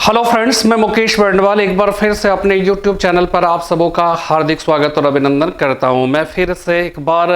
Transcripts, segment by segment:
Hello friends, मैं मुकेश बर्नवाल एक बार फिर से अपने YouTube चैनल पर आप सबों का हार्दिक स्वागत और अभिनंदन करता हूं। मैं फिर से एक बार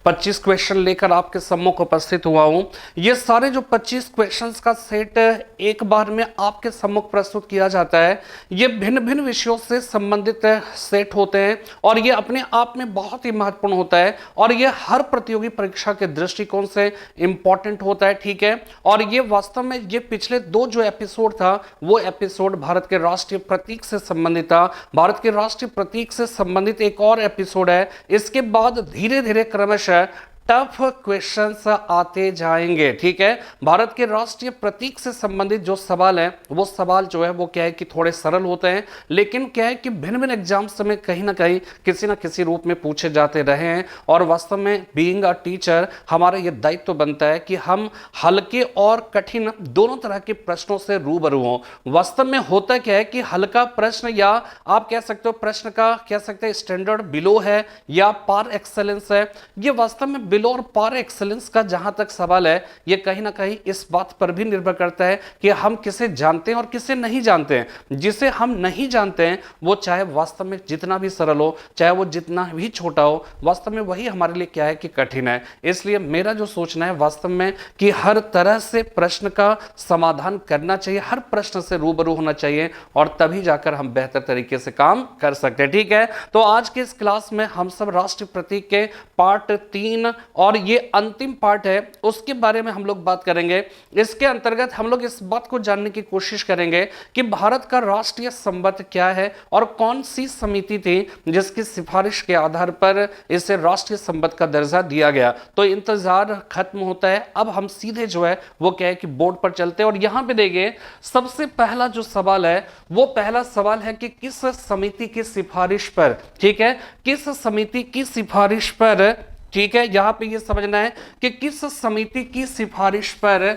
25 क्वेश्चन लेकर आपके सम्मुख उपस्थित हुआ हूं। ये सारे जो 25 क्वेश्चंस का सेट एक बार में आपके सम्मुख प्रस्तुत किया जाता है, ये भिन्न भिन्न विषयों से संबंधित सेट होते हैं और ये अपने आप में बहुत ही महत्वपूर्ण होता है और ये हर प्रतियोगी परीक्षा के दृष्टिकोण से इंपॉर्टेंट होता है। ठीक है, और ये वास्तव में ये पिछले दो जो एपिसोड था वो एपिसोड भारत के राष्ट्रीय प्रतीक से संबंधित था। भारत के राष्ट्रीय प्रतीक से संबंधित एक और एपिसोड है। इसके बाद धीरे धीरे क्रमशः टफ क्वेश्चंस आते जाएंगे। ठीक है, भारत के राष्ट्रीय प्रतीक से संबंधित जो सवाल है वो सवाल जो है वो क्या है कि थोड़े सरल होते हैं, लेकिन क्या है कि भिन्न भिन्न एग्जाम्स में कहीं ना कहीं किसी ना किसी रूप में पूछे जाते रहे हैं। और वास्तव में बीइंग अ टीचर हमारा ये दायित्व बनता है कि हम हल्के और कठिन दोनों तरह के प्रश्नों से रूबरू हों। वास्तव में होता क्या है कि हल्का प्रश्न या आप कह सकते हो प्रश्न का कह सकते हैं स्टैंडर्ड बिलो है या पार एक्सेलेंस है। ये वास्तव में बिलो और पार एक्सेलेंस का जहां तक सवाल है, ये कहीं ना कहीं इस बात पर भी निर्भर करता है कि हम किसे जानते हैं और किसे नहीं जानते हैं। जिसे हम नहीं जानते हैं वो चाहे वास्तव में जितना भी सरल हो, चाहे वो जितना भी छोटा हो, वास्तव में वही हमारे लिए क्या है कि कठिन है। इसलिए मेरा जो सोचना है वास्तव में कि हर तरह से प्रश्न का समाधान करना चाहिए, हर प्रश्न से रूबरू होना चाहिए और तभी जाकर हम बेहतर तरीके से काम कर सकते हैं। ठीक है, तो आज के इस क्लास में हम सब राष्ट्रीय प्रतीक के पार्ट 3 और ये अंतिम पार्ट है उसके बारे में हम लोग बात करेंगे। इसके अंतर्गत हम लोग इस बात को जानने की कोशिश करेंगे कि भारत का राष्ट्रीय संबंध क्या है और कौन सी समिति थी जिसकी सिफारिश के आधार पर इसे राष्ट्रीय संबंध का दर्जा दिया गया। तो इंतजार खत्म होता है, अब हम सीधे जो है वो क्या है कि बोर्ड पर चलते हैं और यहां पे देखिए सबसे पहला जो सवाल है वो पहला सवाल है कि किस समिति की सिफारिश पर, ठीक है, किस समिति की सिफारिश पर, ठीक है, यहां पे ये समझना है कि किस समिति की सिफारिश पर,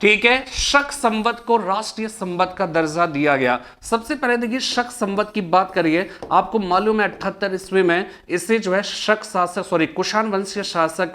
ठीक है, शक संवत को राष्ट्रीय संवत का दर्जा दिया गया। सबसे पहले देखिए शक संवत की बात करिए, आपको मालूम है 78 ईस्वी में इसे जो है शक शासक कुषाण वंशीय शासक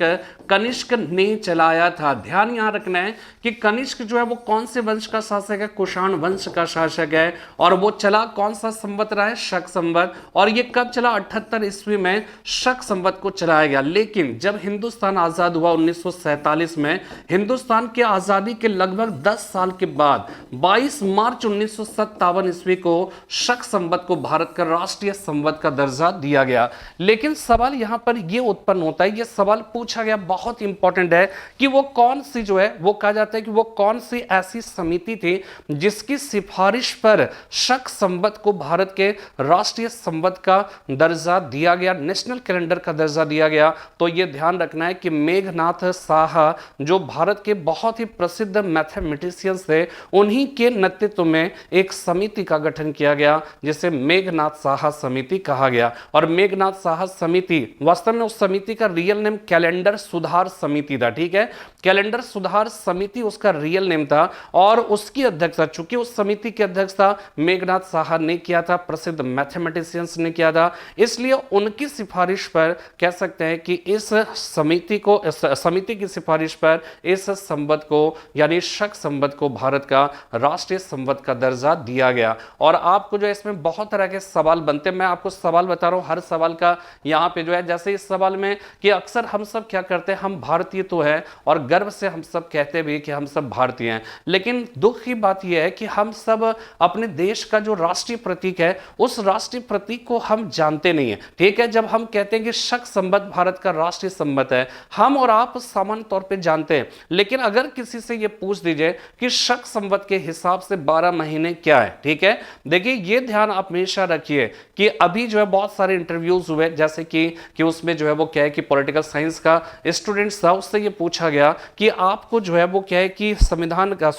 कनिष्क ने चलाया था। ध्यान यहां रखना है कि कनिष्क जो है वो कौन से वंश का शासक है, कुषाण वंश का शासक है और वो चला कौन सा संवत रहा है, शक संवत। और ये कब चला, 78 ईस्वी में शक संवत को चलाया गया। लेकिन जब हिंदुस्तान आजाद हुआ 1947 में, हिंदुस्तान की आजादी के लगभग 10 साल के बाद 22 मार्च 1957 ईस्वी को शक संवत को भारत का राष्ट्रीय संवत का दर्जा दिया गया। लेकिन सवाल यहां पर यह उत्पन्न होता है, यह सवाल पूछा गया, बहुत इंपॉर्टेंट है कि वो कौन सी जो है वो कहा जाता है कि वो कौन सी ऐसी समिति थी जिसकी सिफारिश पर शक संवत को भारत के राष्ट्रीय संवत का दर्जा दिया गया, नेशनल कैलेंडर का दर्जा दिया गया। तो यह ध्यान रखना है कि मेघनाथ साहा जो भारत के बहुत ही प्रसिद्ध मैथमेटिशियंस थे, उन्हीं के नेतृत्व में एक समिति का गठन किया गया जिसे मेघनाथ साहा समिति कहा गया। और मेघनाथ साहा समिति वास्तव में उस समिति का रियल नेम कैलेंडर सुधार समिति था। ठीक है, कैलेंडर सुधार समिति उसका रियल नेम था और उसकी अध्यक्षता, चूंकि उस समिति की अध्यक्षता मेघनाथ साहा ने किया था, प्रसिद्ध मैथमेटिशियंस ने किया था, इसलिए उनकी सिफारिश पर कह सकते हैं कि इस समिति को, समिति की सिफारिश पर इस संवत को यानी शक संवत को भारत का राष्ट्रीय संवत का दर्जा दिया गया। और आपको जो इसमें बहुत तरह के सवाल बनते हैं, मैं आपको सवाल बता रहा हूं, हर सवाल का यहां पे जो है, जैसे इस सवाल में कि अक्सर हम सब क्या करते हैं, हम भारतीय तो है और गर्व से हम सब कहते भी कि हम सब भारतीय हैं, लेकिन दुख की बात यह है कि हम सब अपने देश का जो राष्ट्रीय प्रतीक है उस राष्ट्रीय प्रतीक को हम जानते नहीं है। ठीक है, जब हम कहते हैं कि शक संवत भारत का राष्ट्रीय संवत है, हम और आप सामान्य तौर पर जानते हैं, लेकिन अगर किसी से ये पूछ दीजिए कि शक संवत के हिसाब से 12 महीने क्या है, ठीक है, देखिए ये ध्यान आप हमेशा रखिए कि अभी जो है बहुत सारे इंटरव्यूज हुए, जैसे कि उसमें जो है वो क्या है कि पॉलिटिकल साइंस का स्टूडेंट्स था, उससे ये पूछा गया कि आपको जो है वो क्या है कि संविधान का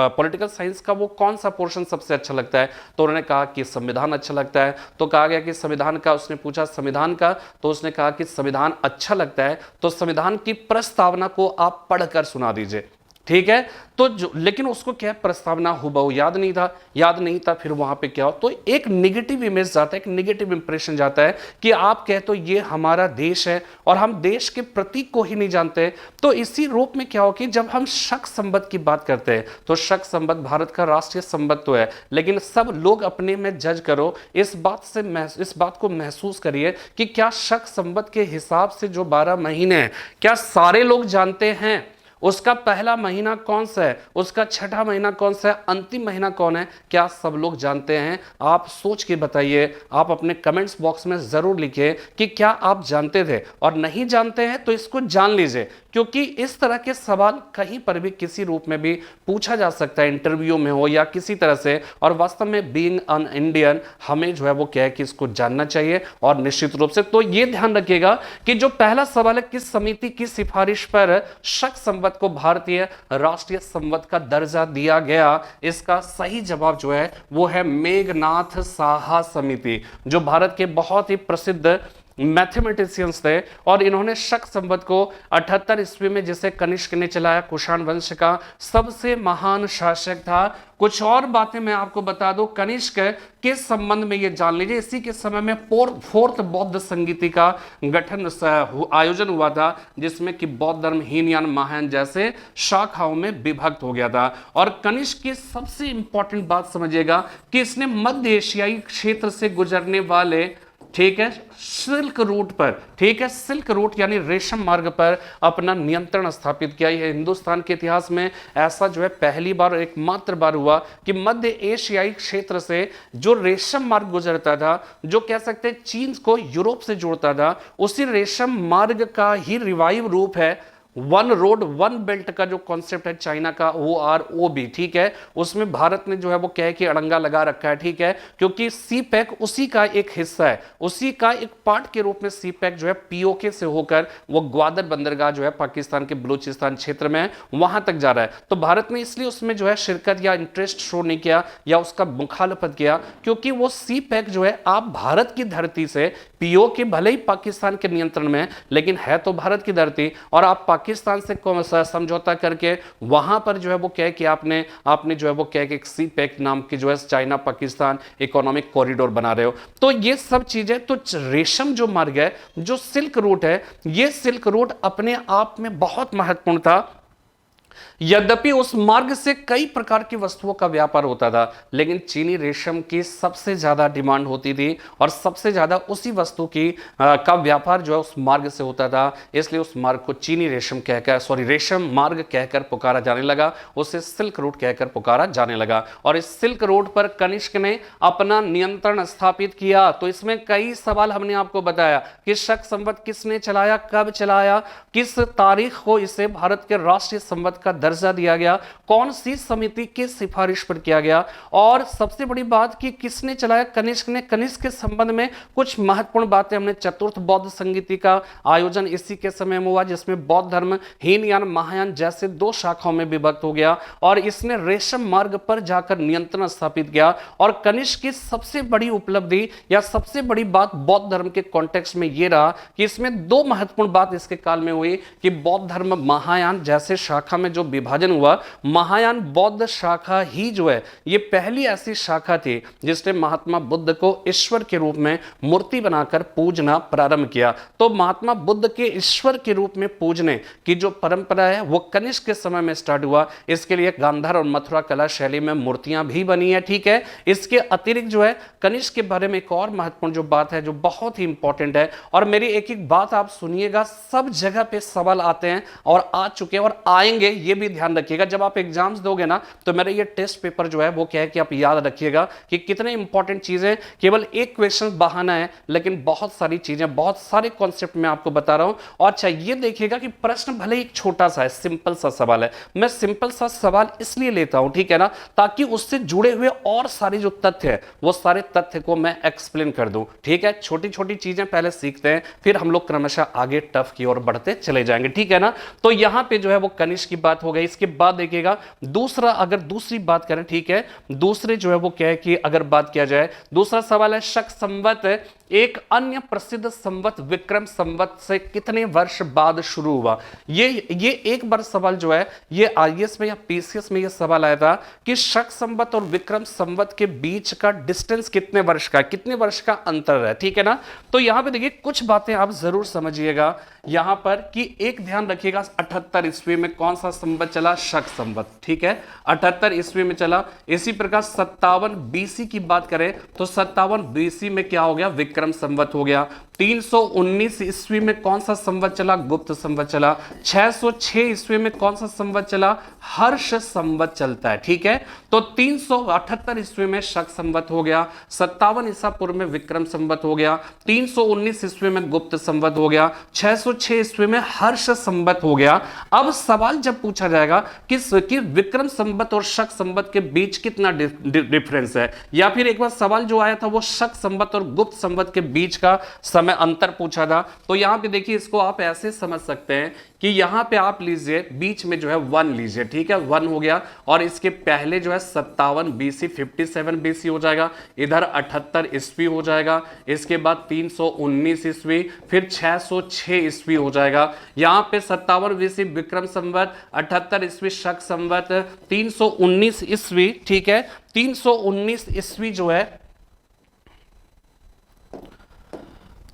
पॉलिटिकल साइंस का वो कौन सा पोर्शन सबसे अच्छा लगता है, तो उन्होंने कहा कि संविधान अच्छा लगता है। तो कहा गया कि संविधान का, उसने पूछा संविधान का, तो उसने कहा कि संविधान अच्छा लगता है तो संविधान की प्रस्तावना को आप पढ़कर सुना दीजिए। ठीक है। तो जो लेकिन उसको क्या प्रस्तावना हुबहू याद नहीं था। फिर वहां पे क्या हो, तो एक नेगेटिव इमेज जाता है, एक नेगेटिव इंप्रेशन जाता है कि आप कहे तो ये हमारा देश है और हम देश के प्रतीक को ही नहीं जानते। तो इसी रूप में क्या हो कि जब हम शक संबंध की बात करते हैं तो शक संबंध भारत का राष्ट्रीय संबंध तो है, लेकिन सब लोग अपने में जज करो, इस बात को महसूस करिए कि क्या शक संबंध के हिसाब से जो 12 महीने हैं, क्या सारे लोग जानते हैं उसका पहला महीना कौन सा है, उसका छठा महीना कौन सा है, अंतिम महीना कौन है, क्या सब लोग जानते हैं? आप सोच के बताइए, आप अपने कमेंट्स बॉक्स में जरूर लिखिए कि क्या आप जानते थे, और नहीं जानते हैं तो इसको जान लीजिए, क्योंकि इस तरह के सवाल कहीं पर भी किसी रूप में भी पूछा जा सकता है, इंटरव्यू में हो या किसी तरह से। और वास्तव में बीइंग एन इंडियन हमें जो है वो क्या है कि इसको जानना चाहिए, और निश्चित रूप से तो ये ध्यान रखिएगा कि जो पहला सवाल है, किस समिति की सिफारिश पर शक संबंध को भारतीय राष्ट्रीय संबंध का दर्जा दिया गया, इसका सही जवाब जो है वो है मेघनाथ साहा समिति, जो भारत के बहुत ही प्रसिद्ध मैथमेटिशियंस थे। और इन्होंने शक संबंध को 78 ईस्वी में, जिसे कनिष्क ने चलाया, कुषाण वंश का सबसे महान शासक था। कुछ और बातें मैं आपको बता दूं, कनिष्क के संबंध में ये जान लीजिए, इसी के समय में फोर्थ बौद्ध संगीति का गठन आयोजन हुआ था, जिसमें कि बौद्ध धर्म हीनयान महायान जैसे शाखाओं में विभक्त हो गया था। और कनिष्क की सबसे इंपॉर्टेंट बात समझिएगा कि इसने मध्य एशियाई क्षेत्र से गुजरने वाले, ठीक है, सिल्क रूट पर, ठीक है, सिल्क रूट यानी रेशम मार्ग पर अपना नियंत्रण स्थापित किया। यह हिंदुस्तान के इतिहास में ऐसा जो है पहली बार, एकमात्र बार हुआ कि मध्य एशियाई क्षेत्र से जो रेशम मार्ग गुजरता था, जो कह सकते हैं चीन को यूरोप से जोड़ता था, उसी रेशम मार्ग का ही रिवाइव रूप है वन रोड वन बेल्ट का जो कॉन्सेप्ट है चाइना का, OROB, ठीक है। उसमें भारत ने जो है वो क्या है कि अड़ंगा लगा रखा है, ठीक है, क्योंकि सी पैक उसी का एक हिस्सा है, उसी का एक पार्ट के रूप में सी पैक जो है POK से होकर वो ग्वादर बंदरगाह जो है पाकिस्तान के बलूचिस्तान क्षेत्र में वहां तक जा रहा है। तो भारत ने इसलिए उसमें जो है शिरकत या इंटरेस्ट शो नहीं किया या उसका मुखालफत किया, क्योंकि वो सी पैक जो है आप भारत की धरती से, POK भले ही पाकिस्तान के नियंत्रण में है लेकिन है तो भारत की धरती, और आप पाकिस्तान से समझौता करके वहां पर जो है वो क्या है कि आपने जो है वो क्या है कि सी पैक नाम की जो है चाइना पाकिस्तान इकोनॉमिक कॉरिडोर बना रहे हो। तो ये सब चीजें, तो रेशम जो मार्ग है, जो सिल्क रूट है, ये सिल्क रूट अपने आप में बहुत महत्वपूर्ण था। यद्यपि उस मार्ग से कई प्रकार की वस्तुओं का व्यापार होता था, लेकिन चीनी रेशम की सबसे ज्यादा डिमांड होती थी और सबसे ज्यादा उसी वस्तु का व्यापार जो है उस मार्ग से होता था। इसलिए उस मार्ग को चीनी रेशम मार्ग कहकर पुकारा जाने लगा, उसे सिल्क रूट कहकर पुकारा जाने लगा। और इस सिल्क रोड पर कनिष्क ने अपना नियंत्रण स्थापित किया। तो इसमें कई सवाल हमने आपको बताया कि शक संबंध किसने चलाया, कब चलाया, किस तारीख को इसे भारत के राष्ट्रीय संबंध का दर्जा दिया गया, कौन सी समिति की सिफारिश पर किया गया, और सबसे बड़ी बात कि किसने चलाया, कनिष्क ने। कनिष्क के संबंध में कुछ महत्वपूर्ण बातें हमने, चतुर्थ बौद्ध संगीति का आयोजन इसी के समय में हुआ, जिसमें बौद्ध धर्म हीनयान महायान जैसे 2 शाखाओं में विभक्त हो गया, और इसने रेशम मार्ग पर जाकर नियंत्रण स्थापित किया। और कनिष्क की सबसे बड़ी उपलब्धि या सबसे बड़ी बात बौद्ध धर्म के कॉन्टेक्स्ट में यह रहा कि इसमें 2 महत्वपूर्ण बात इसके काल में हुई कि बौद्ध धर्म महायान जैसे शाखा में जो विभाजन हुआ, महायान बौद्ध शाखा ही जो है ये पहली ऐसी शाखा थी जिसने महात्मा बुद्ध को ईश्वर के रूप में मूर्ति बनाकर पूजना प्रारंभ किया। तो महात्मा बुद्ध के ईश्वर के रूप में पूजने की जो परंपरा है वो कनिष्क के समय में स्टार्ट हुआ। इसके लिए गांधार और मथुरा कला शैली में मूर्तियां भी बनी है, ठीक है। इसके अतिरिक्त जो है कनिष्क के बारे में एक और महत्वपूर्ण जो बात है जो बहुत ही इंपॉर्टेंट है, और मेरी एक एक बात आप सुनिएगा, सब जगह पे सवाल आते हैं और आ चुके हैं और आएंगे, ये भी ध्यान रखिएगा। जब आप एग्जाम्स दोगे ना तो मेरे ये टेस्ट पेपर जो है वो क्या है कि आप याद रखिएगा कि कितने इंपॉर्टेंट चीजें, केवल एक क्वेश्चन बहाना है लेकिन बहुत सारी चीजें, बहुत सारे कॉन्सेप्ट मैं आपको बता रहा हूं। और अच्छा ये देखिएगा कि प्रश्न भले एक छोटा सा है, सिंपल सा सवाल है, मैं सिंपल सा सवाल इसलिए लेता हूं, ठीक है ना, ताकि उससे जुड़े हुए और सारे जो तथ्य है वो सारे तथ्य को मैं एक्सप्लेन कर दूं, ठीक है। छोटी छोटी चीजें पहले सीखते हैं, फिर हम लोग क्रमशः आगे टफ की ओर बढ़ते चले जाएंगे, ठीक है ना। तो यहां पे जो है वो कनिष्क की बात हो गई। इसके बाद देखिएगा दूसरा, अगर दूसरी बात करें, ठीक है, दूसरे जो है वो क्या है कि अगर बात किया जाए, दूसरा सवाल है शक संवत एक अन्य प्रसिद्ध संवत विक्रम संवत से कितने वर्ष बाद शुरू हुआ। ये एक बार सवाल जो है ये आईएएस में या पीसीएस में ये सवाल आया था कि शक संवत और विक्रम संवत के बीच का डिस्टेंस कितने वर्ष का, कितने वर्ष का अंतर है, ठीक है ना। तो यहां पे देखिए कुछ बातें आप जरूर समझिएगा यहां पर कि एक ध्यान रखिएगा 78 ईस्वी में कौन सा संवत चला, शक संवत, ठीक है, 78 ईस्वी में चला। इसी प्रकार 57 बीसी की बात करें तो 57 बीसी में क्या हो गया, विक्रम संवत हो गया। 319 ईस्वी में कौन सा संवत चला, गुप्त संवत चला। 606 ईस्वी में कौन सा संवत चला, हर्ष संवत चलता है, ठीक है। तो 378 ईस्वी में शक संवत हो गया, 57 ईसा पूर्व में विक्रम संवत हो गया, 319 ईस्वी में गुप्त संवत हो गया, 606 ईस्वी में हर्ष संवत हो गया। अब सवाल जब पूछा जाएगा कि विक्रम संवत और शक संवत के बीच कितना डिफरेंस है, या फिर एक बार सवाल जो आया था वो शक संवत और गुप्त संवत के बीच का समय अंतर पूछा था, तो यहां पे देखिए इसको आप ऐसे समझ सकते हैं कि यहां पे आप लीजिए बीच में जो है 1 लीजिए, ठीक है, 1 हो गया, और इसके पहले जो है 57 बीसी 57 बीसी हो जाएगा, इधर 78 ईस्वी हो जाएगा, इसके बाद 319 ईस्वी, फिर 606 ईस्वी हो जाएगा। यहां पे 57 बीसी विक्रम संवत, 78 ईस्वी शक संवत, 319 ईस्वी, ठीक है, 319 ईस्वी जो है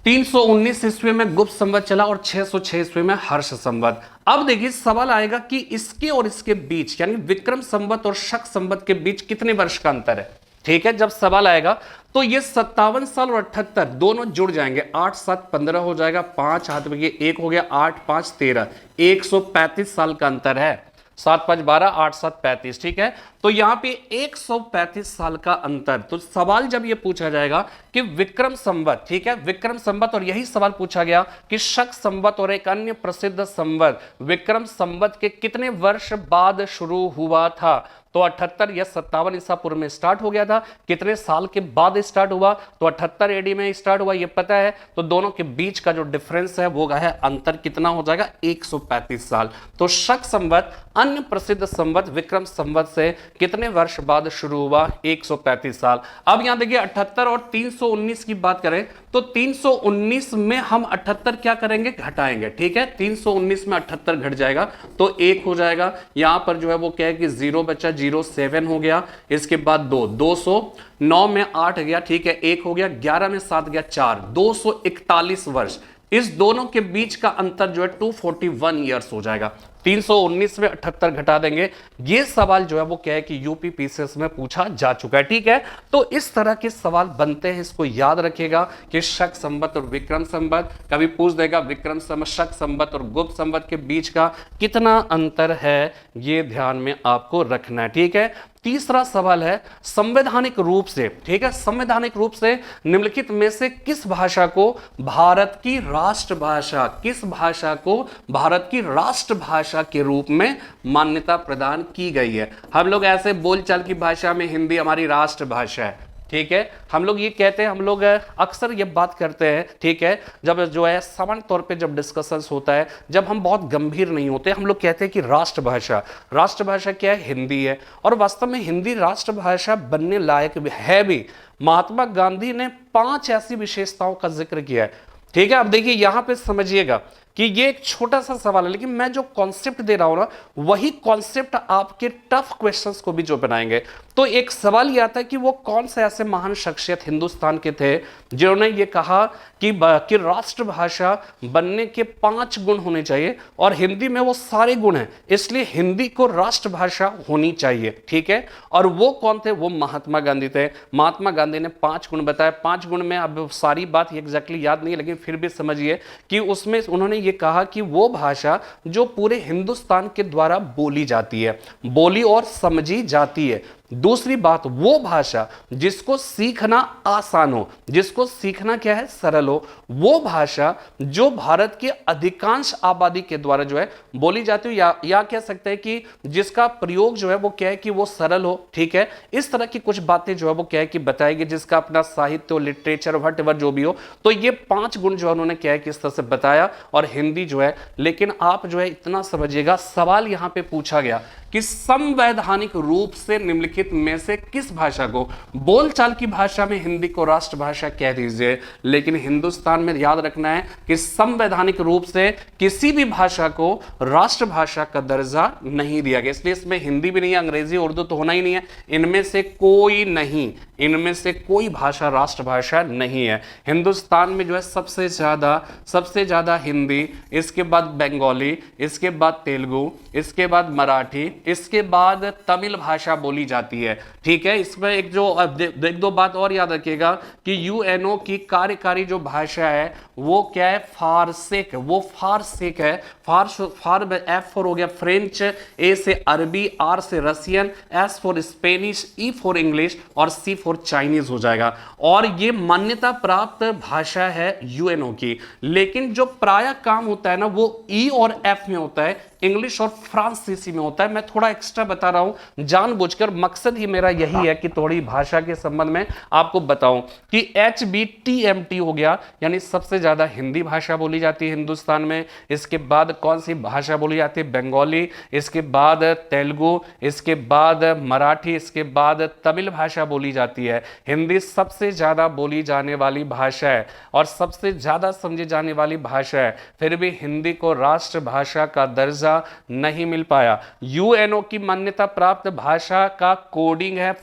319 ईस्वी में गुप्त संवत चला और 606 ईस्वी में हर्ष संवत। अब देखिए सवाल आएगा कि इसके और इसके बीच यानी विक्रम संवत और शक संवत के बीच कितने वर्ष का अंतर है, ठीक है। जब सवाल आएगा तो ये 57 साल और 78 दोनों जुड़ जाएंगे, 8 7 15 हो जाएगा, 5 हाथ में 1 हो गया, 8 5 13, 135 साल का अंतर है, 7 5 12 8 7 35, ठीक है। तो यहां पे 135 साल का अंतर। तो सवाल जब ये पूछा जाएगा कि विक्रम संवत, ठीक है, विक्रम संवत, और यही सवाल पूछा गया कि शक संवत और एक अन्य प्रसिद्ध संवत विक्रम संवत के कितने वर्ष बाद शुरू हुआ था, तो 78 या 57 ईसा पूर्व में स्टार्ट हो गया था, कितने साल के बाद स्टार्ट हुआ, तो 78 एडी में स्टार्ट हुआ, ये पता है। तो दोनों के बीच का जो डिफरेंस है वो है अंतर कितना हो जाएगा, 135 साल। तो शक संवत अन्य प्रसिद्ध संवत विक्रम संवत से कितने वर्ष बाद शुरू हुआ, 135 साल। अब यहां देखिए 78 और 319 की बात करें तो 319 में हम 78 क्या करेंगे, घटाएंगे, ठीक है, 319 में 78 घट जाएगा तो 1 हो जाएगा। यहां पर जो है वो क्या है कि 0 बचा, 07 हो गया, इसके बाद 209 में 8 गया, ठीक है, 1 हो गया, 11 में 7 गया 4, 241 वर्ष। इस दोनों के बीच का अंतर जो है 241 ईयर्स हो जाएगा। 319 में 78 घटा देंगे। ये सवाल जो है वो क्या है कि यूपी पीसीएस में पूछा जा चुका है, ठीक है। तो इस तरह के सवाल बनते हैं, इसको याद रखिएगा कि शक संवत और विक्रम संवत, कभी पूछ देगा विक्रम संवत शक संवत और गुप्त संवत के बीच का कितना अंतर है, ये ध्यान में आपको रखना है, ठीक है। तीसरा सवाल है संवैधानिक रूप से, ठीक है, संवैधानिक रूप से निम्नलिखित में से किस भाषा को भारत की राष्ट्रभाषा, किस भाषा को भारत की राष्ट्रभाषा के रूप में मान्यता प्रदान की गई है। हम लोग ऐसे बोलचाल की भाषा में हिंदी हमारी राष्ट्रभाषा है, ठीक है, हम लोग ये कहते हैं, हम लोग अक्सर ये बात करते हैं, ठीक है, जब जो है सामान्य तौर पे जब डिस्कशंस होता है, जब हम बहुत गंभीर नहीं होते, हम लोग कहते हैं कि राष्ट्रभाषा, राष्ट्रभाषा क्या है, हिंदी है। और वास्तव में हिंदी राष्ट्रभाषा बनने लायक है भी। महात्मा गांधी ने 5 ऐसी विशेषताओं का जिक्र किया है, ठीक है। अब देखिए यहां पे समझिएगा कि ये एक छोटा सा सवाल है, लेकिन मैं जो कॉन्सेप्ट दे रहा हूं ना वही कॉन्सेप्ट आपके टफ क्वेश्चंस को भी जो बनाएंगे। तो एक सवाल ये आता है कि वो कौन से ऐसे महान शख्सियत हिंदुस्तान के थे जिन्होंने ये कहा कि राष्ट्रभाषा बनने के 5 गुण होने चाहिए, और हिंदी में वो सारे गुण हैं, इसलिए हिंदी को राष्ट्रभाषा होनी चाहिए, ठीक है। और वो कौन थे, वो महात्मा गांधी थे। महात्मा गांधी ने 5 गुण बताए। 5 गुण में अब सारी बात एग्जैक्टली याद नहीं है, लेकिन फिर भी समझिए कि उसमें उन्होंने ये कहा कि वो भाषा जो पूरे हिंदुस्तान के द्वारा बोली जाती है, बोली और समझी जाती है। दूसरी बात, वो भाषा जिसको सीखना आसान हो, जिसको सीखना क्या है, सरल हो। वो भाषा जो भारत की अधिकांश आबादी के द्वारा जो है बोली जाती हो, या कह सकते हैं कि जिसका प्रयोग जो है वो क्या है कि वो सरल हो, ठीक है। इस तरह की कुछ बातें जो है वो क्या है कि बताएगी, जिसका अपना साहित्य हो, लिटरेचर, व्हाटएवर जो भी हो। तो ये 5 गुण जो है उन्होंने क्या है कि इस तरह से बताया, और हिंदी जो है। लेकिन आप जो है इतना समझिएगा, सवाल यहां पे पूछा गया कि संवैधानिक रूप से निम्नलिखित निम्नलिखित में से किस भाषा को, बोलचाल की भाषा में हिंदी को राष्ट्रभाषा कह दीजिए, लेकिन हिंदुस्तान में याद रखना है कि संवैधानिक रूप से किसी भी भाषा को राष्ट्रभाषा का दर्जा नहीं दिया गया, इसलिए इसमें हिंदी भी नहीं है, अंग्रेजी उर्दू तो होना ही नहीं है, इनमें से कोई नहीं, इनमें से कोई भाषा राष्ट्रभाषा नहीं है। हिंदुस्तान में जो है सबसे ज्यादा हिंदी, इसके बाद बंगाली, इसके बाद तेलुगु, इसके बाद मराठी, इसके बाद तमिल भाषा बोली जाती है। ठीक है, इसमें एक दो बात और याद रखिएगा कि यूएनओ की कार्यकारी जो भाषा है वो क्या है, फारसिक, वो फारसिक है। फार एफ फॉर हो गया फ्रेंच, ए से अरबी, आर से Russian, S for Spanish, E for English और सी फॉर चाइनीज हो जाएगा। और ये मान्यता प्राप्त भाषा है यूएनओ की, लेकिन जो प्राय काम होता है ना वो ई और एफ में होता है, इंग्लिश और फ्रांसीसी में होता है। मैं थोड़ा एक्स्ट्रा बता रहा हूं जानबूझकर, मकसद ही मेरा यही है कि थोड़ी भाषा के संबंध में आपको बताऊं कि HBTMT हो गया, यानी सबसे ज्यादा हिंदी भाषा बोली जाती है हिंदुस्तान में। इसके बाद कौन सी भाषा बोली जाती है, बंगाली, इसके बाद तेलुगु, इसके बाद मराठी, इसके बाद तमिल भाषा बोली जाती है। हिंदी सबसे ज्यादा बोली जाने वाली भाषा है और सबसे ज्यादा समझी जाने वाली भाषा है, फिर भी हिंदी को राष्ट्रभाषा का दर्जा नहीं मिल पाया। यूएनओ की मान्यता प्राप्त भाषा का कोडिंग है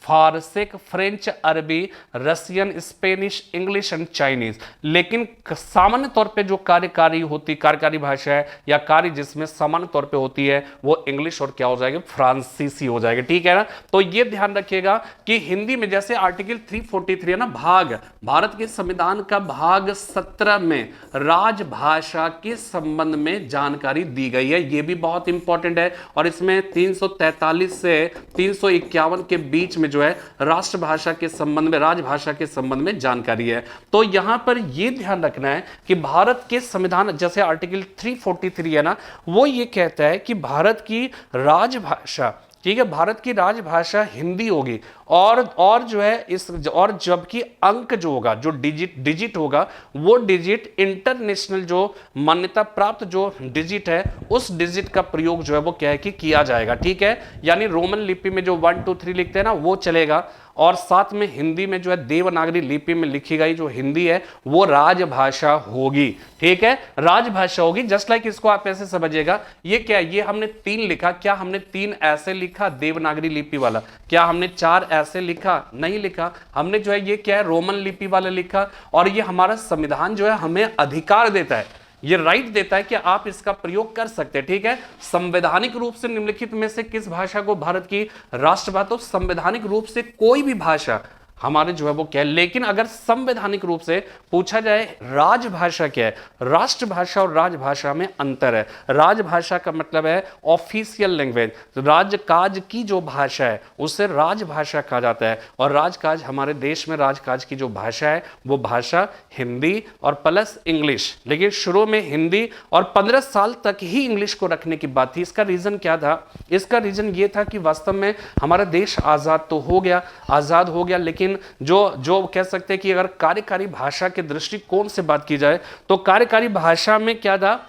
फारसिक, फ्रेंच, अरबी, Russian, Spanish, English and Chinese. लेकिन सामान्य तौर पे जो कार्यकारी भाषा है या कार्य जिसमें सामान्य तौर पे होती है वो इंग्लिश और क्या हो जाएगी, फ्रांसीसी हो जाएगी। ठीक है ना, तो ये ध्यान रखिएगा कि हिंदी में जैसे आर्टिकल 343 है ना, भाग, भारत के संविधान का भाग 17 में राजभाषा के संबंध में जानकारी दी गई है, ये भी बहुत इंपॉर्टेंट है। और इसमें 343 से 351 के बीच में जो है राष्ट्रभाषा के संबंध में, राजभाषा के संबंध में जानकारी है। तो यहां पर यह ध्यान रखना है कि भारत के संविधान जैसे आर्टिकल 343 है ना, वो ये कहता है कि भारत की राजभाषा, ठीक है, भारत की राजभाषा हिंदी होगी और जो है इस, और जबकि अंक जो होगा, जो डिजिट होगा, वो डिजिट इंटरनेशनल जो मान्यता प्राप्त जो डिजिट है उस डिजिट का प्रयोग जो है वो क्या है कि किया जाएगा। ठीक है, यानी रोमन लिपि में जो 1 2 3 लिखते हैं ना वो चलेगा, और साथ में हिंदी में जो है देवनागरी लिपि में लिखी गई जो हिंदी है वो राजभाषा होगी। ठीक है, राजभाषा होगी। जस्ट लाइक इसको आप ऐसे समझिएगा, ये क्या है, ये हमने 3 लिखा, क्या हमने 3 ऐसे लिखा देवनागरी लिपि वाला, क्या हमने 4 ऐसे लिखा, नहीं लिखा, हमने जो है ये क्या है रोमन लिपि वाला लिखा। और ये हमारा संविधान जो है हमें अधिकार देता है, ये राइट देता है कि आप इसका प्रयोग कर सकते हैं। ठीक है, संवैधानिक रूप से निम्नलिखित में से किस भाषा को भारत की राष्ट्रभाषा, तो संवैधानिक रूप से कोई भी भाषा हमारे जो है वो क्या है। लेकिन अगर संवैधानिक रूप से पूछा जाए राजभाषा क्या है, राष्ट्रभाषा और राजभाषा में अंतर है। राजभाषा का मतलब है ऑफिशियल लैंग्वेज, राजकाज की जो भाषा है उसे राजभाषा कहा जाता है। और राजकाज, हमारे देश में राजकाज की जो भाषा है वो भाषा हिंदी और प्लस इंग्लिश, लेकिन शुरू में हिंदी और 15 साल तक ही इंग्लिश को रखने की बात थी। इसका रीजन क्या था, इसका रीजन ये था कि वास्तव में हमारा देश आजाद तो हो गया, आजाद हो गया, लेकिन जो कह सकते हैं कि अगर कार्यकारी भाषा के दृष्टिकोण से बात की जाए तो कार्यकारी भाषा में क्या था,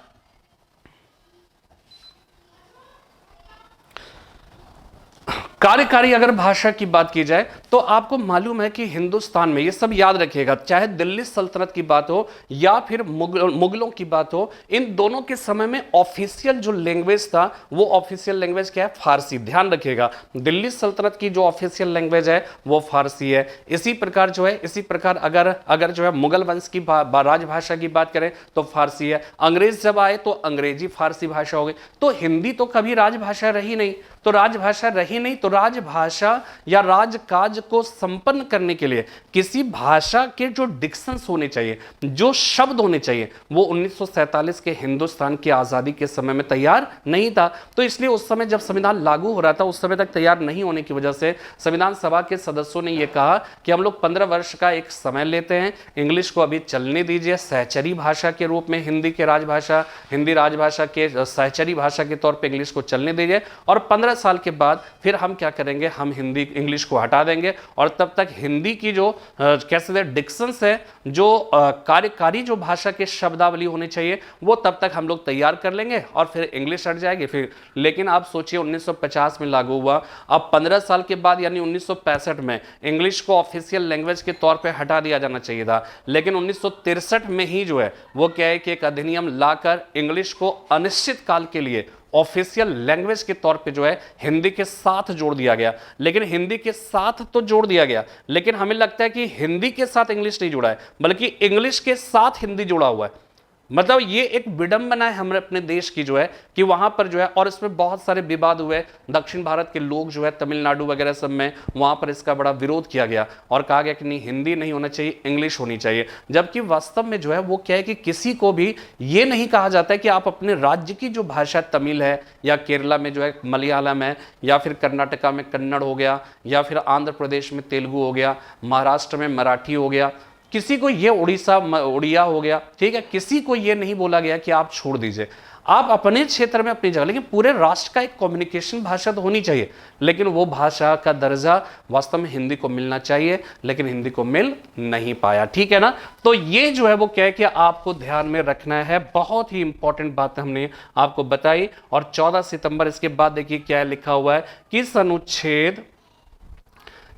कार्यकारी अगर भाषा की बात की जाए तो आपको मालूम है कि हिंदुस्तान में, ये सब याद रखिएगा, चाहे दिल्ली सल्तनत की बात हो या फिर मुगलों की बात हो, इन दोनों के समय में ऑफिशियल जो लैंग्वेज था वो ऑफिशियल लैंग्वेज क्या है, फारसी। ध्यान रखिएगा, दिल्ली सल्तनत की जो ऑफिशियल लैंग्वेज है वो फारसी है। इसी प्रकार जो है, इसी प्रकार अगर जो है मुगल वंश की राजभाषा की बात करें तो फारसी है। अंग्रेज जब आए तो अंग्रेजी फारसी भाषा हो गई। तो हिंदी तो कभी राजभाषा रही नहीं, तो राजभाषा रही नहीं, तो राजभाषा या राजकाज को संपन्न करने के लिए किसी भाषा के जो डिक्शंस होने चाहिए, जो शब्द होने चाहिए, वो 1947 के हिंदुस्तान की आजादी के समय में तैयार नहीं था। तो इसलिए उस समय जब संविधान लागू हो रहा था उस समय तक तैयार नहीं होने की वजह से संविधान सभा के सदस्यों ने यह कहा कि हम लोग 15 वर्ष का एक समय लेते हैं, इंग्लिश को अभी चलने दीजिए सहचरी भाषा के रूप में, हिंदी राजभाषा के सहचरी भाषा के तौर पर इंग्लिश को चलने दीजिए, और 15 15 साल के बाद फिर हम क्या करेंगे, हम हिंदी इंग्लिश को हटा देंगे और तब तक हिंदी की जो कैसे डिक्शंस है, जो कार्यकारी जो भाषा के शब्दावली होनी चाहिए वो तब तक हम लोग तैयार कर लेंगे और फिर इंग्लिश हट जाएगी फिर। लेकिन आप सोचिए 1950 में लागू हुआ, अब 15 साल के बाद यानी 1965 में इंग्लिश को ऑफिशियल लैंग्वेज के तौर पे हटा दिया जाना चाहिए था, लेकिन 1963 में ही जो है वो क्या है कि एक अधिनियम लाकर इंग्लिश को अनिश्चित काल के लिए ऑफिशियल लैंग्वेज के तौर पे जो है हिंदी के साथ जोड़ दिया गया। लेकिन हिंदी के साथ तो जोड़ दिया गया, लेकिन हमें लगता है कि हिंदी के साथ इंग्लिश नहीं जुड़ा है, बल्कि इंग्लिश के साथ हिंदी जुड़ा हुआ है। मतलब ये एक विडंबना है हमारे अपने देश की जो है कि वहां पर जो है, और इसमें बहुत सारे विवाद हुए। दक्षिण भारत के लोग जो है तमिलनाडु वगैरह सब में वहां पर इसका बड़ा विरोध किया गया और कहा गया कि नहीं, हिंदी नहीं होना चाहिए, इंग्लिश होनी चाहिए। जबकि वास्तव में जो है वो क्या है कि किसी को भी ये नहीं कहा जाता है कि आप अपने राज्य की जो भाषा तमिल है, या केरला में जो है मलयालम है, या फिर कर्नाटका में कन्नड़ हो गया, या फिर आंध्र प्रदेश में तेलुगु हो गया, महाराष्ट्र में मराठी हो गया, किसी को ये उड़िया हो गया, ठीक है, किसी को ये नहीं बोला गया कि आप छोड़ दीजिए, आप अपने क्षेत्र में अपनी जगह, लेकिन पूरे राष्ट्र का एक कम्युनिकेशन भाषा तो होनी चाहिए। लेकिन वो भाषा का दर्जा वास्तव में हिंदी को मिलना चाहिए, लेकिन हिंदी को मिल नहीं पाया, ठीक है ना। तो ये जो है वो क्या है कि आपको ध्यान में रखना है, बहुत ही इंपॉर्टेंट बात हमने आपको बताई। और 14 सितंबर इसके बाद देखिए क्या लिखा हुआ है, किस अनुच्छेद,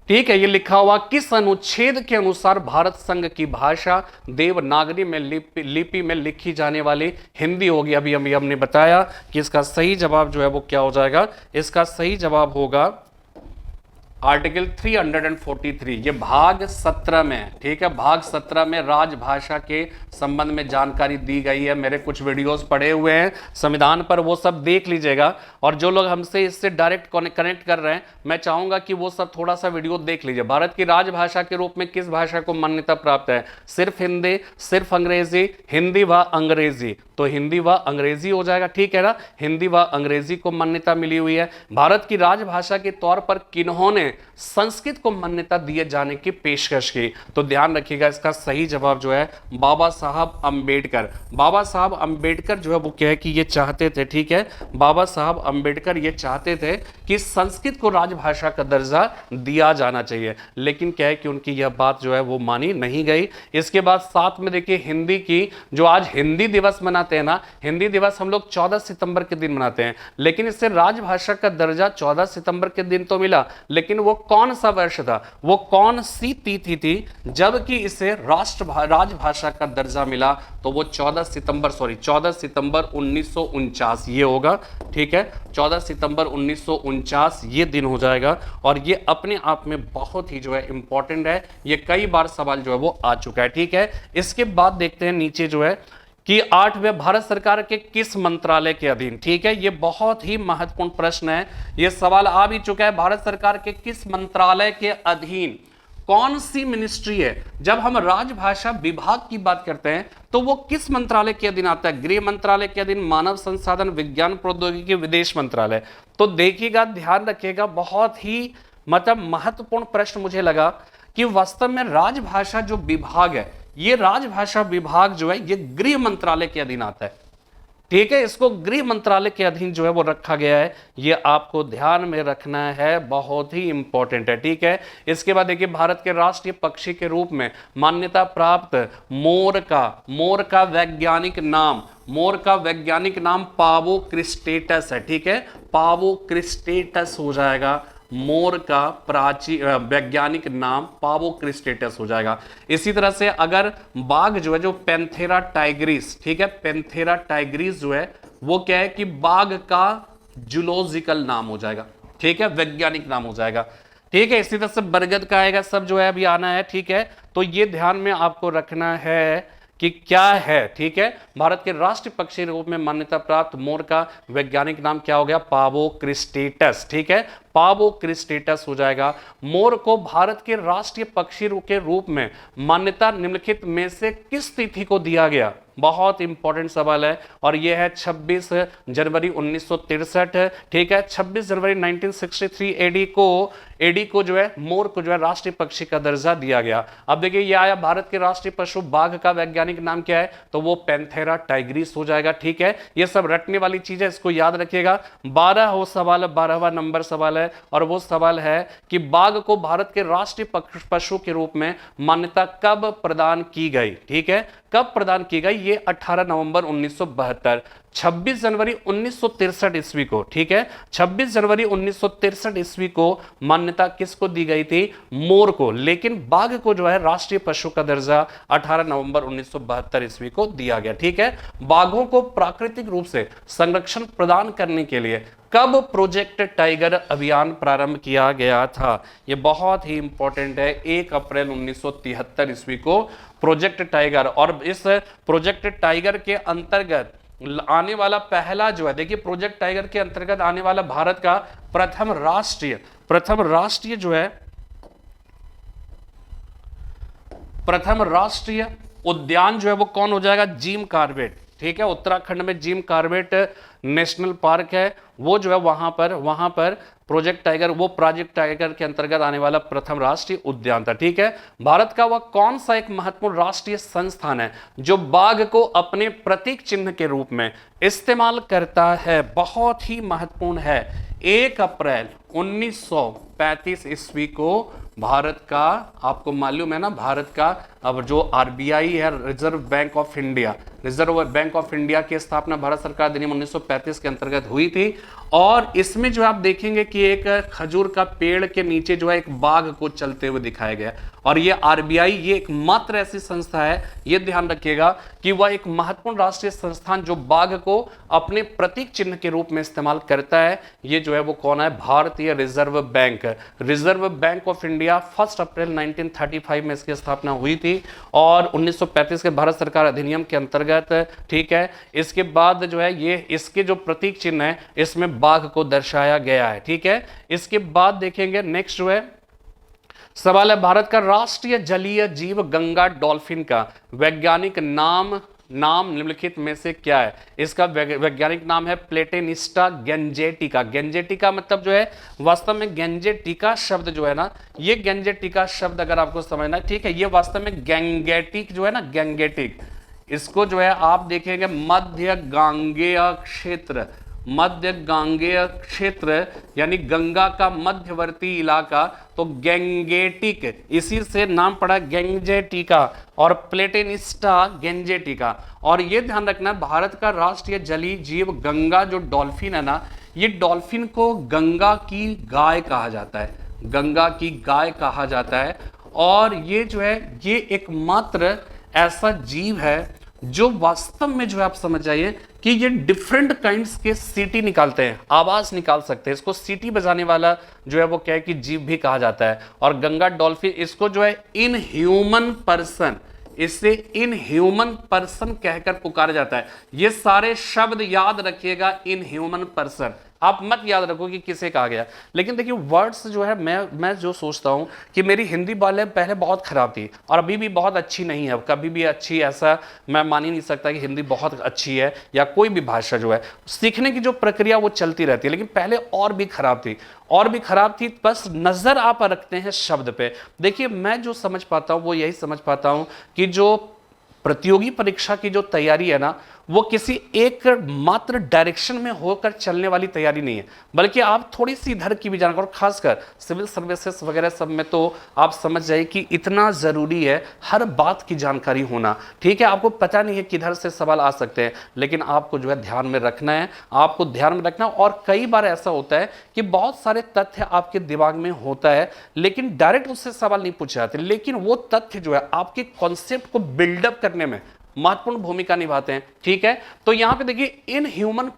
ठीक है, ये लिखा हुआ किस अनुच्छेद के अनुसार भारत संघ की भाषा देवनागरी में लिपि में लिखी जाने वाली हिंदी होगी। अभी हमने बताया कि इसका सही जवाब जो है वो क्या हो जाएगा, इसका सही जवाब होगा आर्टिकल 343, ये भाग 17 में, ठीक है, भाग 17 में राजभाषा के संबंध में जानकारी दी गई है। मेरे कुछ वीडियोस पड़े हुए हैं संविधान पर, वो सब देख लीजिएगा। और जो लोग हमसे इससे डायरेक्ट कनेक्ट कर रहे हैं, मैं चाहूंगा कि वो सब थोड़ा सा वीडियो देख लीजिए। भारत की राजभाषा के रूप में किस भाषा को मान्यता प्राप्त है, सिर्फ हिंदी, सिर्फ अंग्रेजी, हिंदी व अंग्रेजी, तो हिंदी व अंग्रेजी हो जाएगा, ठीक है ना, हिंदी व अंग्रेजी को मान्यता मिली हुई है। भारत की राजभाषा के तौर पर किन्होंने संस्कृत को मान्यता दिए जाने की पेशकश की, तो ध्यान रखिएगा इसका सही जवाब जो है बाबा साहब अंबेडकर। बाबा साहब अंबेडकर जो है वो क्या है कि ये चाहते थे, ठीक है, बाबा साहब अंबेडकर ये चाहते थे कि संस्कृत को राजभाषा का दर्जा दिया जाना चाहिए, लेकिन क्या है कि उनकी यह बात जो है वो मानी नहीं गई। इसके बाद साथ में देखिए हिंदी की, जो आज हिंदी दिवस मनाते हैं ना, हिंदी दिवस हम लोग 14 सितंबर के दिन मनाते हैं, लेकिन इससे राजभाषा का दर्जा 14 सितंबर के दिन तो मिला, लेकिन वो कौन सा वर्ष था, वो कौन सी तिथि थी जबकि इसे राजभाषा का दर्जा मिला, तो वो 14 सितंबर 1949 ये होगा, ठीक है, 14 सितंबर 1949 ये दिन हो जाएगा। और ये अपने आप में बहुत ही जो है इंपॉर्टेंट है, ये कई बार सवाल जो है वो आ चुका है, ठीक है। इसके बाद देखते हैं नीचे जो है कि 8वें भारत सरकार के किस मंत्रालय के अधीन, ठीक है, ये बहुत ही महत्वपूर्ण प्रश्न है, ये सवाल आ भी चुका है, भारत सरकार के किस मंत्रालय के अधीन कौन सी मिनिस्ट्री है। जब हम राजभाषा विभाग की बात करते हैं तो वो किस मंत्रालय के अधीन आता है, गृह मंत्रालय के अधीन, मानव संसाधन, विज्ञान प्रौद्योगिकी, विदेश मंत्रालय। तो देखिएगा, ध्यान रखिएगा, बहुत ही मतलब महत्वपूर्ण प्रश्न मुझे लगा कि वास्तव में राजभाषा जो विभाग है, ये राजभाषा विभाग जो है ये गृह मंत्रालय के अधीन आता है, ठीक है, इसको गृह मंत्रालय के अधीन जो है वो रखा गया है, ये आपको ध्यान में रखना है, बहुत ही इंपॉर्टेंट है, ठीक है। इसके बाद देखिए भारत के राष्ट्रीय पक्षी के रूप में मान्यता प्राप्त मोर का वैज्ञानिक नाम पावो क्रिस्टेटस है, ठीक है, पावो क्रिस्टेटस हो जाएगा, मोर का वैज्ञानिक नाम पावो क्रिस्टेटस हो जाएगा। इसी तरह से अगर बाघ जो है, जो पैंथेरा टाइग्रिस, ठीक है, पैंथेरा टाइग्रिस जो है वो क्या है कि बाघ का जूलॉजिकल नाम हो जाएगा, ठीक है, वैज्ञानिक नाम हो जाएगा, ठीक है। इसी तरह से बरगद का आएगा, सब जो है अभी आना है, ठीक है। तो ये ध्यान में आपको रखना है कि क्या है, ठीक है, भारत के राष्ट्रीय पक्षी के रूप में मान्यता प्राप्त मोर का वैज्ञानिक नाम क्या हो गया, पावो क्रिस्टेटस, ठीक है, पावो क्रिस्टेटस हो जाएगा। मोर को भारत के राष्ट्रीय पक्षी के रूप में मान्यता निम्नलिखित में से किस तिथि को दिया गया, बहुत इंपॉर्टेंट सवाल है। और यह है 26 जनवरी 1963, ठीक है। 26 जनवरी 1963 एडी को जो है मोर को जो है राष्ट्रीय पक्षी का दर्जा दिया गया। अब देखिए ये आया, भारत के राष्ट्रीय पशु बाघ का वैज्ञानिक नाम क्या है, तो वो पैंथेरा टाइग्रिस हो जाएगा, ठीक है। ये सब रटने वाली चीज है, इसको याद रखिएगा। 12 वो सवाल, 12वां नंबर सवाल है, और वो सवाल है कि बाघ को भारत के राष्ट्रीय पशु के रूप में मान्यता कब प्रदान की गई, ठीक है, कब प्रदान की गई, ये 18 नवंबर 1972। 26 जनवरी 1963 ईस्वी को, ठीक है, 26 जनवरी 1963 ईस्वी को मान्यता किसको दी गई थी, मोर को। लेकिन बाघ को जो है राष्ट्रीय पशु का दर्जा 18 नवंबर 1972 ईस्वी को दिया गया, ठीक है। बाघों को प्राकृतिक रूप से संरक्षण प्रदान करने के लिए कब प्रोजेक्ट टाइगर अभियान प्रारंभ किया गया था, यह बहुत ही इंपॉर्टेंट है। 1 अप्रैल 1973 ईस्वी को प्रोजेक्ट टाइगर, और इस प्रोजेक्ट टाइगर के अंतर्गत आने वाला पहला जो है, देखिए प्रोजेक्ट टाइगर के अंतर्गत आने वाला भारत का प्रथम राष्ट्रीय जो है, प्रथम राष्ट्रीय उद्यान जो है वो कौन हो जाएगा, जिम कॉर्बेट, ठीक है। उत्तराखंड में जिम कॉर्बेट नेशनल पार्क है, वो जो है वहां पर प्रोजेक्ट टाइगर के अंतर्गत आने वाला प्रथम राष्ट्रीय उद्यान था, ठीक है। भारत का वह कौन सा एक महत्वपूर्ण राष्ट्रीय संस्थान है जो बाघ को अपने प्रतीक चिन्ह के रूप में इस्तेमाल करता है, बहुत ही महत्वपूर्ण है। 1 अप्रैल 1935 ईस्वी को भारत का, आपको मालूम है ना, भारत का अब जो आरबीआई है, रिजर्व बैंक ऑफ इंडिया की स्थापना भारत सरकार अधिनियम 1935 के अंतर्गत हुई थी। और इसमें जो आप देखेंगे कि एक खजूर का पेड़ के नीचे जो है एक बाघ को चलते हुए दिखाया गया। और ये आरबीआई, ये एकमात्र ऐसी संस्था है, ये ध्यान रखिएगा कि वह एक महत्वपूर्ण राष्ट्रीय संस्थान जो बाघ को अपने प्रतीक चिन्ह के रूप में इस्तेमाल करता है, ये जो है वो कौन है, भारतीय रिजर्व बैंक ऑफ इंडिया। 1 अप्रैल 1935 में इसकी स्थापना हुई थी, और 1935 के भारत सरकार अधिनियम के अंतर्गत, ठीक है, इसके बाद जो है ये इसके जो प्रतीक चिन्ह है इसमें बाघ को दर्शाया गया है, ठीक है। इसके बाद देखेंगे नेक्स्ट जो है सवाल है, भारत का राष्ट्रीय जलीय जीव गंगा डॉल्फिन का वैज्ञानिक नाम निम्नलिखित में से क्या है। इसका वैज्ञानिक नाम है प्लेटेनिस्टा गेंजेटिका। गेंजेटिका मतलब जो है, वास्तव में गेंजेटिका शब्द जो है ना, ये गेंजेटिका शब्द अगर आपको समझना है, ठीक है, ये वास्तव में गैंगेटिक जो है ना, गैंगेटिक, इसको जो है आप देखेंगे मध्य गांगेय क्षेत्र यानी गंगा का मध्यवर्ती इलाका, तो गैंगेटिक, इसी से नाम पड़ा गैंजेटिका, और प्लेटेनिस्टा गेंजेटिका। और ये ध्यान रखना, भारत का राष्ट्रीय जलीय जीव गंगा जो डॉल्फिन है ना, ये डॉल्फिन को गंगा की गाय कहा जाता है, गंगा की गाय कहा जाता है। और ये जो है, ये एकमात्र ऐसा जीव है जो वास्तव में जो है, आप समझ जाइए कि ये डिफरेंट काइंड्स के सीटी निकालते हैं, आवाज निकाल सकते हैं। इसको सीटी बजाने वाला जो है वो क्या है कि जीव भी कहा जाता है। और गंगा डॉल्फिन, इसको जो है इन ह्यूमन पर्सन कहकर पुकारा जाता है। ये सारे शब्द याद रखिएगा, इन ह्यूमन पर्सन, आप मत याद रखो कि किसे कहा गया। लेकिन देखिए वर्ड्स जो है, मैं जो सोचता हूं कि मेरी हिंदी बाले पहले बहुत खराब थी और अभी भी बहुत अच्छी नहीं है, कभी भी अच्छी, ऐसा मैं मान ही नहीं सकता कि हिंदी बहुत अच्छी है या कोई भी भाषा जो है, सीखने की जो प्रक्रिया वो चलती रहती है। लेकिन पहले और भी खराब थी, बस नजर आप रखते हैं शब्द पे। देखिए मैं जो समझ पाता हूं वो यही समझ पाता हूं कि जो प्रतियोगी परीक्षा की जो तैयारी है ना, वो किसी एक मात्र डायरेक्शन में होकर चलने वाली तैयारी नहीं है, बल्कि आप थोड़ी सी इधर की भी जानकारी, और खासकर सिविल सर्विसेज वगैरह सब में तो आप समझ जाइए कि इतना ज़रूरी है हर बात की जानकारी होना। ठीक है, आपको पता नहीं है किधर से सवाल आ सकते हैं, लेकिन आपको जो है ध्यान में रखना है, आपको ध्यान में रखना। और कई बार ऐसा होता है कि बहुत सारे तथ्य आपके दिमाग में होता है, लेकिन डायरेक्ट उससे सवाल नहीं पूछे जाते, लेकिन वो तथ्य जो है आपके कॉन्सेप्ट को बिल्डअप करने में महत्वपूर्ण भूमिका निभाते हैं। ठीक है, तो यहां पे देखिए इन ह्यूमन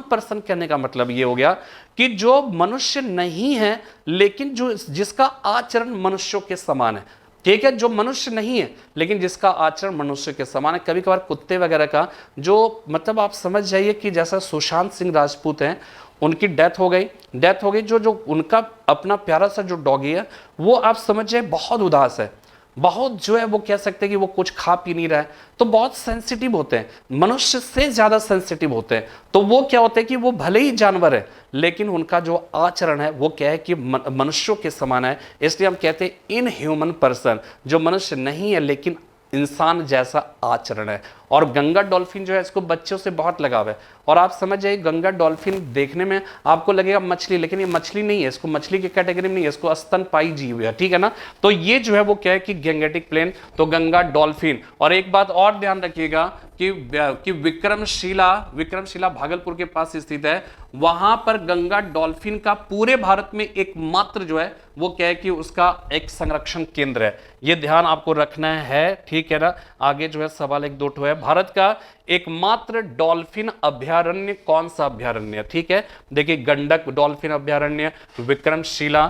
पर्सन कहने का मतलब ये हो गया कि जो मनुष्य नहीं है लेकिन जो जिसका आचरण मनुष्यों के समान है। ठीक है, जो मनुष्य नहीं है लेकिन जिसका आचरण मनुष्य के समान है। कभी कभार कुत्ते वगैरह का जो मतलब आप समझ जाइए कि जैसा सुशांत सिंह राजपूत हैं, उनकी डेथ हो गई, जो उनका अपना प्यारा सा जो डॉगी है वो आप समझ जाए बहुत उदास है, बहुत जो है वो कह सकते हैं कि वो कुछ खा पी नहीं रहा है, तो बहुत सेंसिटिव होते हैं, मनुष्य से ज्यादा सेंसिटिव होते हैं। तो वो क्या होते हैं कि वो भले ही जानवर है लेकिन उनका जो आचरण है वो क्या है कि मनुष्यों के समान है, इसलिए हम कहते हैं इन ह्यूमन पर्सन, जो मनुष्य नहीं है लेकिन इंसान जैसा आचरण है। और गंगा डॉल्फिन जो है इसको बच्चों से बहुत लगाव है। और आप समझ जाइए गंगा डॉल्फिन देखने में आपको लगेगा मछली, लेकिन ये मछली नहीं है, इसको मछली की कैटेगरी में नहीं है, इसको स्तनपायी जीव है, ठीक है ना। तो ये जो है वो क्या है कि गैंगेटिक प्लेन, तो गंगा डॉल्फिन। और एक बात और ध्यान रखिएगा कि विक्रमशिला भागलपुर के पास स्थित है, वहां पर गंगा डॉल्फिन का पूरे भारत में एकमात्र जो है वो क्या है कि उसका एक संरक्षण केंद्र है। ये ध्यान आपको रखना है, ठीक है ना। आगे जो है सवाल एक दो ठो है, भारत का एकमात्र डॉल्फिन अभयारण्य कौन सा अभयारण्य, ठीक है। देखिए गंडक डॉल्फिन अभयारण्य, विक्रमशिला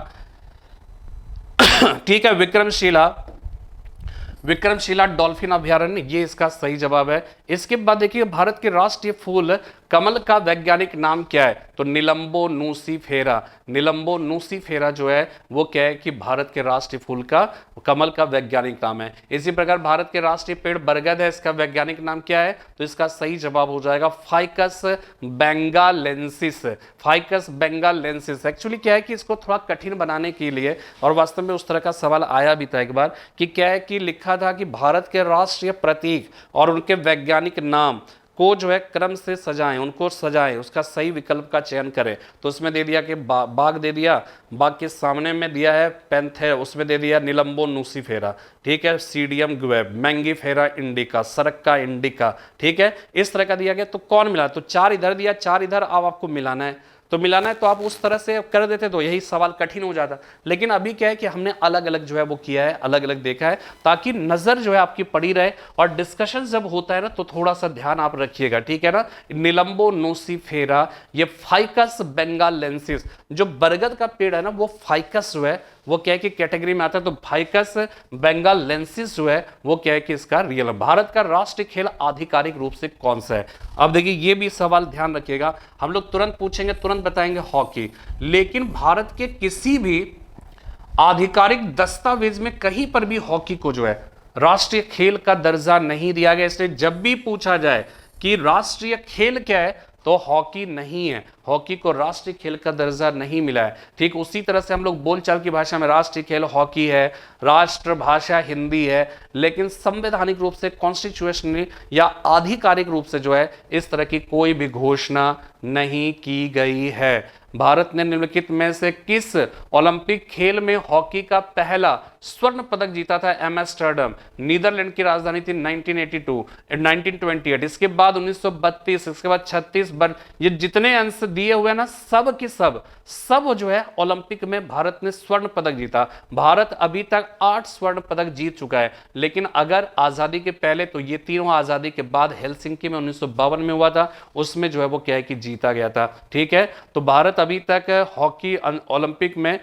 ठीक है, विक्रमशिला डॉल्फिन अभयारण्य, ये इसका सही जवाब है। इसके बाद देखिए भारत के राष्ट्रीय फूल कमल का वैज्ञानिक नाम क्या है, तो निलंबो नूसीफेरा। निलंबो नूसीफेरा जो है वो क्या है कि भारत के राष्ट्रीय फूल का कमल का वैज्ञानिक नाम है। इसी प्रकार भारत के राष्ट्रीय पेड़ बरगद है, इसका वैज्ञानिक नाम क्या है, तो इसका सही जवाब हो जाएगा ficus benghalensis. Ficus benghalensis actually क्या है कि इसको थोड़ा कठिन बनाने के लिए, और वास्तव में उस तरह का सवाल आया भी था एक बार, कि क्या है कि लिखा था कि भारत के राष्ट्रीय प्रतीक और उनके वैज्ञानिक नाम को जो है क्रम से सजाएं, उनको सजाएं, उसका सही विकल्प का चयन करें। तो उसमें दे दिया कि बाघ दे दिया, बाघ के सामने में दिया है पैंथेर, उसमें दे दिया निलंबो नूसीफेरा, ठीक है, सीडियम ग्वेब, मैंगीफेरा इंडिका, सरक्का इंडिका, ठीक है, इस तरह का दिया गया। तो कौन मिला, तो 4 इधर दिया, 4 इधर, अब आपको मिलाना है। तो मिलाना है तो आप उस तरह से कर देते तो यही सवाल कठिन हो जाता, लेकिन अभी क्या है कि हमने अलग अलग जो है वो किया है, अलग अलग देखा है, ताकि नजर जो है आपकी पड़ी रहे, और डिस्कशन जब होता है ना तो थोड़ा सा ध्यान आप रखिएगा, ठीक है ना। निलंबो नूसीफेरा, ये फाइकस बेंगालेंसिस, जो बरगद का पेड़ है ना वो फाइकस जो है वो क्या है कि कैटेगरी में आता है, तो फाइकस बेंगालेंसिस जो है वो क्या है कि इसका रियल। भारत का राष्ट्रीय खेल आधिकारिक रूप से कौन सा है। अब देखिए ये भी सवाल ध्यान रखिएगा, हम लोग तुरंत पूछेंगे, तुरंत बताएंगे हॉकी, लेकिन भारत के किसी भी आधिकारिक दस्तावेज में कहीं पर भी हॉकी को जो है राष्ट्रीय खेल का दर्जा नहीं दिया गया। इसलिए जब भी पूछा जाए कि राष्ट्रीय खेल क्या है तो हॉकी नहीं है, हॉकी को राष्ट्रीय खेल का दर्जा नहीं मिला है। ठीक उसी तरह से हम लोग बोलचाल की भाषा में राष्ट्रीय खेल हॉकी है, राष्ट्रभाषा हिंदी है, लेकिन संवैधानिक रूप से कॉन्स्टिट्यूशनली या आधिकारिक रूप से जो है इस तरह की कोई भी घोषणा नहीं की गई है। भारत ने निम्नलिखित में से किस ओलंपिक खेल में हॉकी का पहला स्वर्ण पदक जीता था। एम्स्टर्डम, नीदरलैंड की राजधानी थी 1982, 1928, इसके बाद 1932, इसके बाद 36 ये जितने अंश दिए हुए ना सब के सब जो है ओलंपिक में भारत ने स्वर्ण पदक जीता। भारत अभी तक 8 स्वर्ण पदक जीत चुका है, लेकिन अगर आजादी के पहले तो ये तीनों आजादी के बाद हेलसिंकी में 1952 में हुआ था, उसमें जो है वो क्या है कि जीता गया था। ठीक है, तो भारत अभी तक हॉकी ओलंपिक में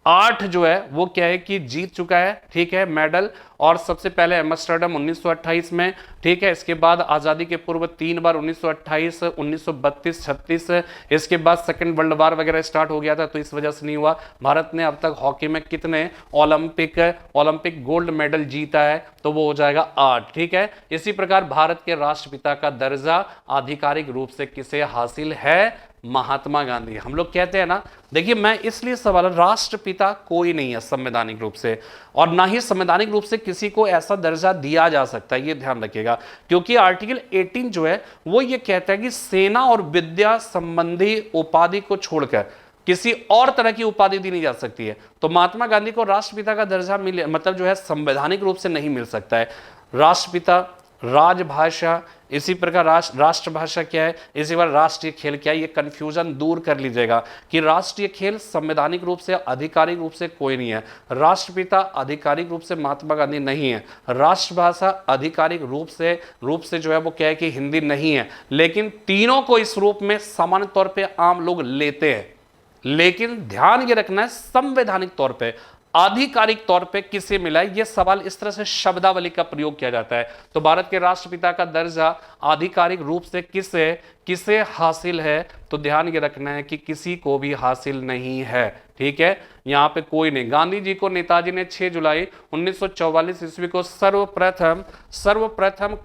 8 जो है वो क्या है कि जीत चुका है, ठीक है, मेडल। और सबसे पहले एम्स्टर्डम 1928 में, ठीक है, इसके बाद आजादी के पूर्व 3 बार 1928, 1932, 36, इसके बाद सेकंड वर्ल्ड वार वगैरह स्टार्ट हो गया था तो इस वजह से नहीं हुआ। भारत ने अब तक हॉकी में कितने ओलंपिक गोल्ड मेडल जीता है, तो वो हो जाएगा 8। ठीक है, इसी प्रकार भारत के राष्ट्रपिता का दर्जा आधिकारिक रूप से किसे हासिल है, महात्मा गांधी। हम लोग कहते हैं ना, देखिए मैं इसलिए सवाल, राष्ट्रपिता कोई नहीं है संवैधानिक रूप से, और ना ही संवैधानिक रूप से किसी को ऐसा दर्जा दिया जा सकता है, ये ध्यान रखिएगा, क्योंकि आर्टिकल 18 जो है वो ये कहता है कि सेना और विद्या संबंधी उपाधि को छोड़कर किसी और तरह की उपाधि दी नहीं जा सकती है। तो महात्मा गांधी को राष्ट्रपिता का दर्जा मिले, मतलब जो है संवैधानिक रूप से नहीं मिल सकता है। राष्ट्रपिता, राजभाषा, इसी प्रकार राष्ट्रभाषा क्या है, इसी बार राष्ट्रीय खेल क्या है, ये कंफ्यूजन दूर कर लीजिएगा कि राष्ट्रीय खेल संवैधानिक रूप से आधिकारिक रूप से कोई नहीं है, राष्ट्रपिता आधिकारिक रूप से महात्मा गांधी नहीं है, राष्ट्रभाषा आधिकारिक रूप से जो है वो क्या है कि हिंदी नहीं है, लेकिन तीनों को इस रूप में सामान्य तौर पे आम लोग लेते हैं। लेकिन ध्यान ये रखना है संवैधानिक तौर पे आधिकारिक तौर पे किसे मिला है? यह सवाल इस तरह से शब्दावली का प्रयोग किया जाता है। तो भारत के राष्ट्रपिता का दर्जा आधिकारिक रूप से किसे किसे हासिल है? तो ध्यान ये रखना है कि किसी को भी हासिल नहीं है, ठीक है, यहां पे कोई नहीं। गांधी जी को नेताजी ने 6 जुलाई 1944 ईस्वी को सर्वप्रथम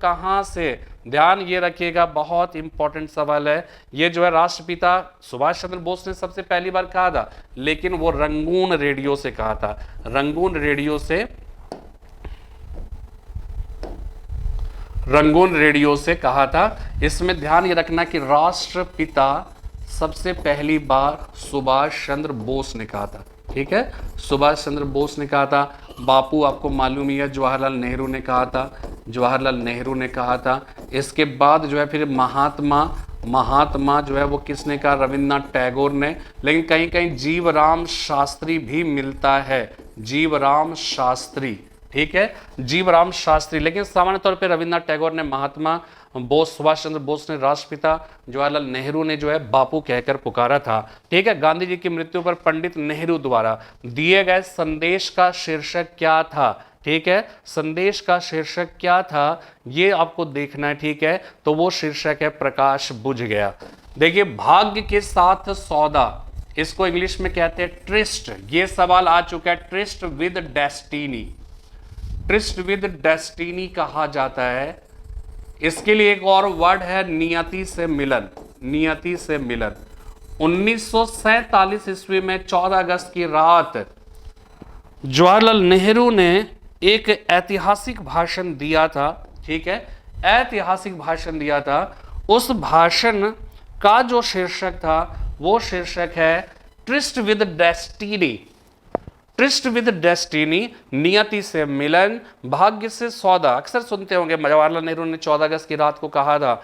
कहां से, ध्यान ये रखिएगा, बहुत इंपॉर्टेंट सवाल है ये, जो है राष्ट्रपिता सुभाष चंद्र बोस ने सबसे पहली बार कहा था, लेकिन वो रंगून रेडियो से कहा था, रंगून रेडियो से कहा था। इसमें ध्यान ये रखना कि राष्ट्रपिता सबसे पहली बार सुभाष चंद्र बोस ने कहा था, ठीक है, सुभाष चंद्र बोस ने कहा था। बापू आपको मालूम ही है, जवाहरलाल नेहरू ने कहा था। इसके बाद जो है फिर महात्मा जो है वो किसने कहा? रविन्द्रनाथ टैगोर ने। लेकिन कहीं कहीं जीवराम शास्त्री भी मिलता है, जीवराम शास्त्री, ठीक है, जीवराम शास्त्री। लेकिन सामान्य तौर पे रविन्द्रनाथ टैगोर ने महात्मा, बोस सुभाष चंद्र बोस ने राष्ट्रपिता, जवाहरलाल नेहरू ने जो है बापू कहकर पुकारा था, ठीक है। गांधी जी की मृत्यु पर पंडित नेहरू द्वारा दिए गए संदेश का शीर्षक क्या था? ठीक है, संदेश का शीर्षक क्या था ये आपको देखना है, ठीक है। तो वो शीर्षक है प्रकाश बुझ गया। देखिए, भाग्य के साथ सौदा, इसको इंग्लिश में कहते हैं ट्रिस्ट। ये सवाल आ चुका है, tourist with destiny, tourist with destiny कहा जाता है। इसके लिए एक और वर्ड है नियति से मिलन, नियति से मिलन। 1947 ईस्वी में 14 अगस्त की रात जवाहरलाल नेहरू ने एक ऐतिहासिक भाषण दिया था, ठीक है, ऐतिहासिक भाषण दिया था। उस भाषण का जो शीर्षक था वो शीर्षक है tourist with destiny, tourist with destiny, नियति से मिलन, भाग्य से सौदा। अक्सर सुनते होंगे, जवाहरलाल नेहरू ने 14 अगस्त की रात को कहा था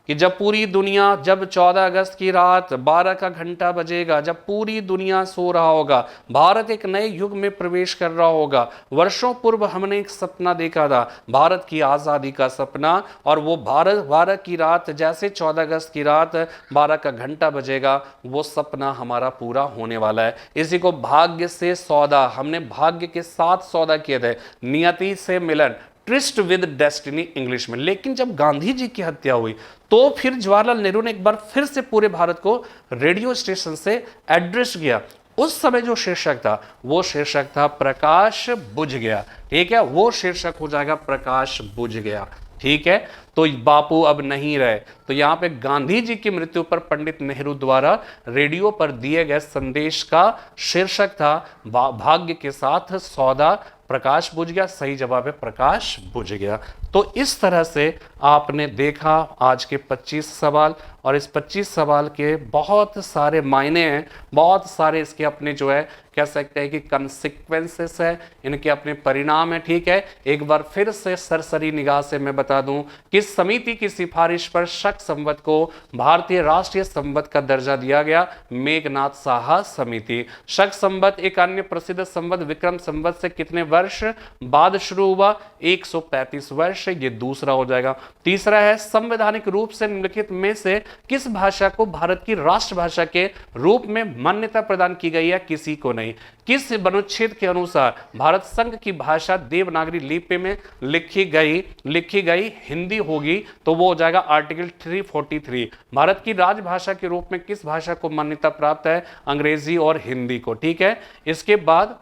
कि जब पूरी दुनिया, जब 14 अगस्त की रात 12 का घंटा बजेगा, जब पूरी दुनिया सो रहा होगा, भारत एक नए युग में प्रवेश कर रहा होगा। वर्षों पूर्व हमने एक सपना देखा था, भारत की आज़ादी का सपना, और वो भारत की रात, जैसे 14 अगस्त की रात 12 का घंटा बजेगा, वो सपना हमारा पूरा होने वाला है। इसी को भाग्य से सौदा, हमने भाग्य के साथ सौदा किए थे, नियति से मिलन, ट्रिस्ट विद डेस्टिनी इंग्लिश में। लेकिन जब गांधी जी की हत्या हुई तो फिर जवाहरलाल नेहरू ने एक बार फिर से पूरे भारत को रेडियो स्टेशन से एड्रेस किया। उस समय जो शीर्षक था वो शीर्षक था प्रकाश बुझ गया, ठीक है, वो शीर्षक हो जाएगा प्रकाश बुझ गया, ठीक है। तो बापू अब नहीं रहे, तो यहां पे गांधी जी की मृत्यु पर पंडित नेहरू द्वारा रेडियो पर दिए गए संदेश का शीर्षक था भाग्य के साथ सौदा, प्रकाश बुझ गया। सही जवाब है प्रकाश बुझ गया। तो इस तरह से आपने देखा आज के 25 सवाल, और इस 25 सवाल के बहुत सारे मायने हैं, बहुत सारे इसके अपने जो है कह सकते हैं कि कंसिक्वेंसेस है, इनके अपने परिणाम है, ठीक है। एक बार फिर से सरसरी निगाह से मैं बता दूं कि समिति की सिफारिश पर शक संवत को भारतीय राष्ट्रीय संवत का दर्जा दिया गया, मेघनाथ साहा समिति। शक संवत एक अन्य प्रसिद्ध संवत विक्रम संवत से कितने वर्ष बाद शुरू हुआ? 135 वर्ष, ये दूसरा हो जाएगा। तीसरा है संवैधानिक रूप से निम्नलिखित में से किस भाषा को भारत की राष्ट्रभाषा के रूप में मान्यता प्रदान की गई है? किसी को नहीं। किस अनुच्छेद के अनुसार भारत संघ की भाषा देवनागरी लिपि में लिखी गई हिंदी होगी? तो वो हो जाएगा आर्टिकल 343। भारत की राजभाषा के रूप में किस भाषा को मान्यता प्राप्त है? अंग्रेजी और हिंदी को, ठीक है। इसके बाद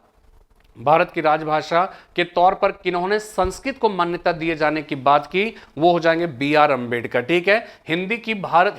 भारत की राजभाषा के तौर पर किन्होंने संस्कृत को मान्यता दिए जाने की बात की? वो हो जाएंगे BR अम्बेडकर, ठीक है। हिंदी की भारत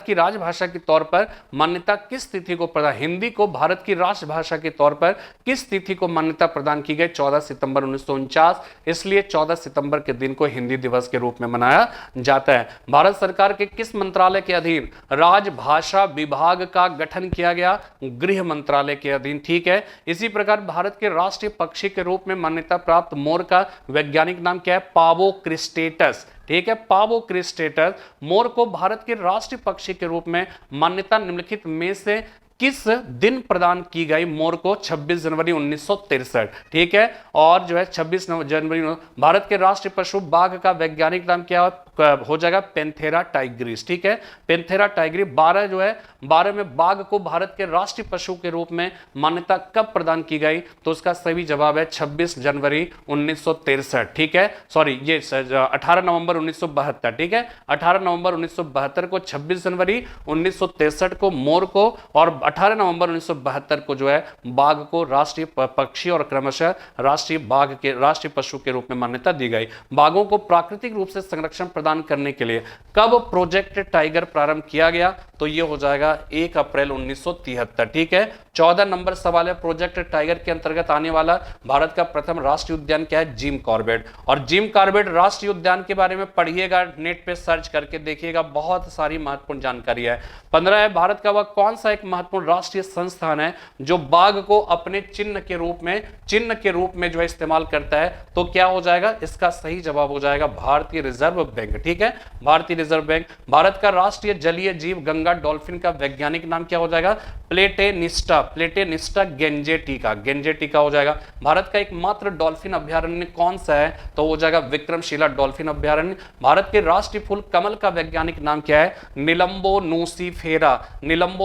की राजभाषा के तौर पर मान्यता किस तिथि को प्रदान, हिंदी को भारत की राष्ट्रभाषा के तौर पर किस तिथि को मान्यता प्रदान की गई? 14 सितंबर 1949। इसलिए 14 सितंबर के दिन को हिंदी दिवस के रूप में मनाया जाता है। भारत सरकार के किस मंत्रालय के अधीन राजभाषा विभाग का गठन किया गया? गृह मंत्रालय के अधीन, ठीक है। इसी प्रकार भारत के राष्ट्रीय पक्षी के रूप में मान्यता प्राप्त मोर का वैज्ञानिक नाम क्या है? पावो क्रिस्टेटस, ठीक है, पावो क्रिस्टेटस। मोर को भारत के राष्ट्रीय पक्षी के रूप में मान्यता निम्नलिखित में से किस दिन प्रदान की गई? मोर को 26 जनवरी 1963, ठीक है। और जो है 26 जनवरी भारत के राष्ट्रीय पशु बाघ का वैज्ञानिक नाम क्या है? हो जाएगा पेंथेरा टाइग्रिस। ठीक है, पेंथेरा टाइग्रिस। 12 जो है, 12 में बाघ को भारत के राष्ट्रीय पशु के रूप में मान्यता कब प्रदान की गई? तो उसका सही जवाब है 26 जनवरी 1963। ठीक है, सॉरी ये 18 नवंबर 1972। ठीक है, 18 नवंबर 1972 को, 26 जनवरी 1963 को मोर को, और 18 नवंबर 1972 को जो है बाघ को राष्ट्रीय पक्षी और क्रमशः राष्ट्रीय पशु के रूप में मान्यता दी गई। बाघों को प्राकृतिक रूप से संरक्षण प्रदान करने के लिए कब प्रोजेक्ट टाइगर प्रारंभ किया गया? तो यह हो जाएगा 1 अप्रैल 1973। ठीक है, 14 नंबर सवाल है, प्रोजेक्ट टाइगर के अंतर्गत आने वाला भारत का प्रथम राष्ट्रीय उद्यान क्या है? Jim Corbett. और जिम कॉर्बेट राष्ट्रीय उद्यान के बारे में पढ़िएगा, नेट पे सर्च करके देखिएगा, बहुत सारी महत्वपूर्ण जानकारी है। 15 है, भारत का वह कौन सा एक महत्वपूर्ण राष्ट्रीय संस्थान है जो बाघ को अपने चिन्ह के रूप में जो है इस्तेमाल करता है? तो क्या हो जाएगा? इसका सही जवाब हो जाएगा भारतीय रिजर्व बैंक। ठीक है, भारतीय रिजर्व बैंक। भारत का राष्ट्रीय जलीय जीव गंगा डॉल्फिन का वैज्ञानिक नाम क्या हो जाएगा? प्लेटेनिस्टा गेंजेटिका हो जाएगा। भारत का एकमात्र डॉल्फिन अभ्यारण्य कौन सा है? तो हो जाएगा विक्रमशिला डॉल्फिन अभ्यारण्य। भारत के राष्ट्रीय फूल कमल का वैज्ञानिक नाम क्या है? निलंबो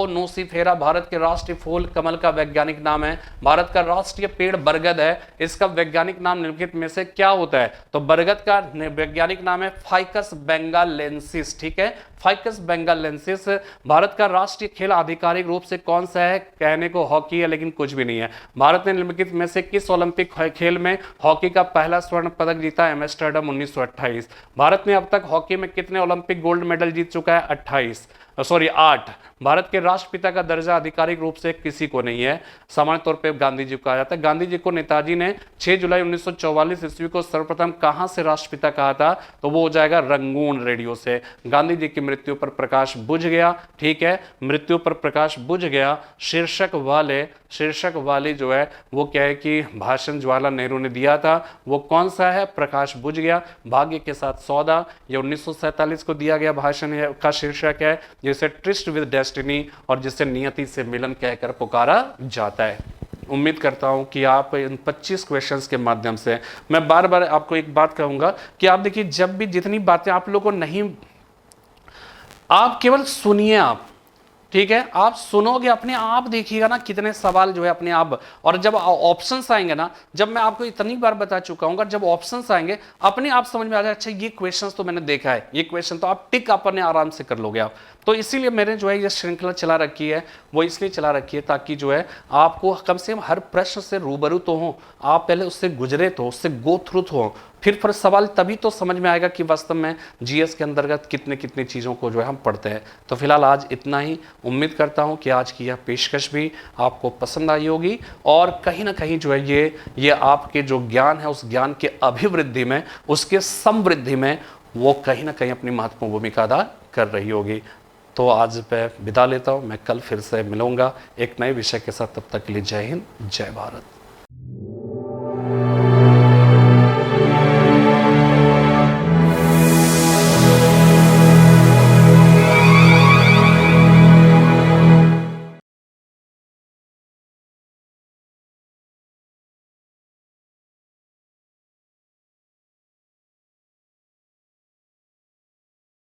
नूसिफेरा भारत के राष्ट्रीय फूल कमल का वैज्ञानिक नाम है। भारत का राष्ट्रीय पेड़ बरगद है, इसका वैज्ञानिक नाम निम्नलिखित में से क्या होता है? तो बरगद का वैज्ञानिक नाम है फाइकस बेंगालेंसिस। ठीक है, फाइकस बेंगालेंसिस। भारत का राष्ट्रीय खेल आधिकारिक रूप से कौन सा है? कहने को हॉकी है, लेकिन कुछ भी नहीं है। भारत ने निम्नलिखित में से किस ओलंपिक खेल में हॉकी का पहला स्वर्ण पदक जीता? एम्स्टर्डम 1928। भारत ने अब तक हॉकी में कितने ओलंपिक गोल्ड मेडल जीत चुका है? 8। भारत के राष्ट्रपिता का दर्जा आधिकारिक रूप से किसी को नहीं है, सामान्य तौर पे गांधी जी को कहा जाता है। गांधी जी को नेताजी ने 6 जुलाई 1944 ईस्वी को सर्वप्रथम कहां से राष्ट्रपिता कहा था? तो वो हो जाएगा रंगून रेडियो से। गांधी जी की मृत्यु पर प्रकाश बुझ गया। ठीक है, मृत्यु पर प्रकाश बुझ गया शीर्षक वाले जो है वो क्या है कि भाषण जवाहरलाल नेहरू ने दिया था, वो कौन सा है? प्रकाश बुझ गया। भाग्य के साथ सौदा, ये 1947 को दिया गया भाषण है का शीर्षक है, जिसे ट्रिस्ट विद डेस्टिनी और जिसे नियति से मिलन कहकर पुकारा जाता है। उम्मीद करता हूं कि आप इन 25 क्वेश्चंस के माध्यम से, मैं बार बार आपको एक बात कहूंगा कि आप देखिए, जब भी जितनी बातें आप लोगों को नहीं, आप केवल सुनिए आप, ठीक है, आप सुनोगे, अपने आप देखिएगा ना कितने सवाल जो है अपने आप। और जब ऑप्शंस आएंगे ना, जब मैं आपको इतनी बार बता चुका हूं, जब ऑप्शंस आएंगे अपने आप समझ में आ जाए, अच्छा ये क्वेश्चंस तो मैंने देखा है, ये क्वेश्चन तो आप टिक अपने आराम से कर लोगे आप। तो इसीलिए मैंने जो है ये श्रृंखला चला रखी है, वो इसलिए चला रखी है ताकि जो है आपको कम से कम हर प्रश्न से रूबरू तो हो, आप पहले उससे गुजरे तो, उससे गो थ्रू हो, फिर सवाल तभी तो समझ में आएगा कि वास्तव में जीएस के अंतर्गत कितने कितनी चीज़ों को जो है हम पढ़ते हैं। तो फिलहाल आज इतना ही। उम्मीद करता हूं कि आज की यह पेशकश भी आपको पसंद आई होगी और कहीं ना कहीं जो है ये आपके जो ज्ञान है उस ज्ञान के अभिवृद्धि में, उसके समृद्धि में वो कहीं ना कहीं अपनी महत्वपूर्ण भूमिका अदा कर रही होगी। तो आज मैं विदा लेता हूँ, मैं कल फिर से मिलूंगा एक नए विषय के साथ। तब तक के लिए जय हिंद, जय भारत।